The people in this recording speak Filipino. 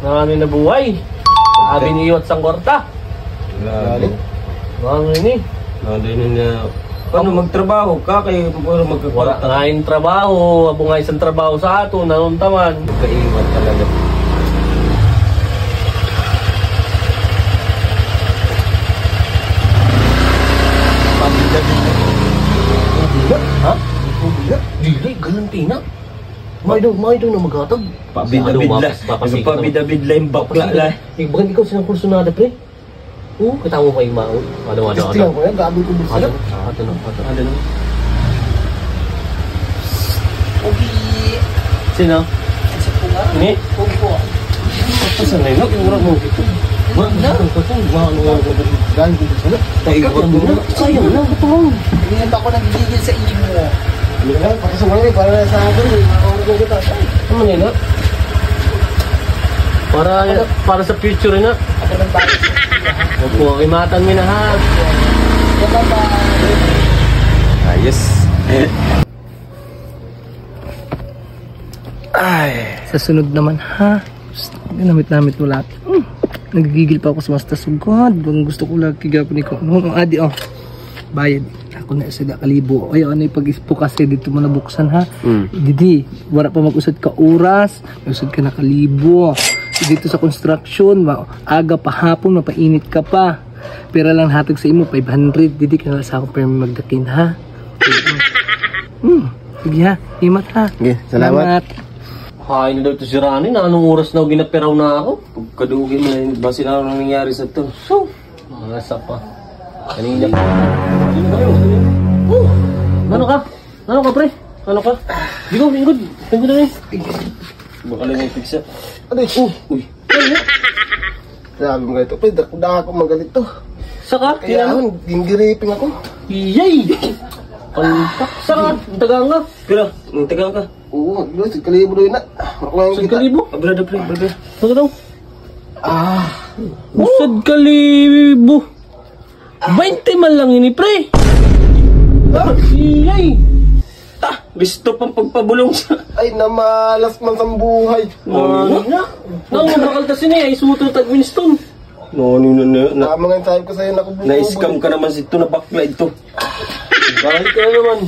Ano na buhay? Sabi ni Iwat sang kwarta. Galing. Ano ini? Nandun na. Ano magtrabaho ka kayo puro Wala magkakwarta. nga yung trabaho. Abo nga isang trabaho sa ato. Nanuntaman. Kaiwan talaga. Ha? Dili, galantina. May daw na maghatag. Pabida-bidla. Pabida-bidla yung bakla la. Bakit ikaw silang kursunada, pre? Oo, kita mo pa yung mao. Ano? Tingnan ko yan, gabi ko din sila. Ano? Pogi. Sino? Isa po nga. Ni? Pogi po. Saan na yun? Yung mo ito. Galing ko din sila. Sayang na, katulong. Hindi na ba ako nagigigil sa iyo mo? Hindi na, pakisumayin para sa akin. Makakawag ko kita. Ano nga na? Para sa future na. Ako nang bakit sa iyo. Opo, imatan mo na ha. Ayos. Ay. Sa sunod naman ha. Ginamit mo lahat. Nagigigil pa ako sa mas tasugod. Gusto ko lang kigapon ko. Adi bayad. Ako na isa 1,000. Ay ano yung pag-ispo kasi dito mo nabuksan ha. Didi, wala pa mag-usad ka oras. Mag-usad ka na 1,000. Dito sa construction, aga pa hapon, mapainit ka pa. Pera lang hatag sa imo, 500. Didi ka na sa ako pero magdakin ha. Sige ha, imat ha. Okay, salamat. Kain na daw ito si Rani. Na anong oras na ginapiraw na ako? Pagkadugin mo na ba sila ano nangyari sa to? So, masa pa. Kanina pa. Ano ka? Ano ka, pre? Ano ka? Bingod na eh. Baka lang yung pizza. Ano yun? Uy. Sabi mo nga ito, pre, dako ako magalit to. Saka? Kaya ako, ginggiriping ako. Iyay! Pantak. Saka? Tagang ka? Pero, nang tagal ka. Oo, yun, 1,000 doon na. Makuha Usad kita. kalibo? Brother, pre. Ano daw? Usad Oh. kalibo. 20 man lang ini, pre. Iyay! Gusto pang pagpabulong sa... Ay, namalas man sa buhay. Ano na? Nang makaltas niya, ay suto tag Winston. No. Tama nga yung sabi ko sa'yo, nakubuko. Na-scam ka naman ito na bakla ito. Bakit ka naman?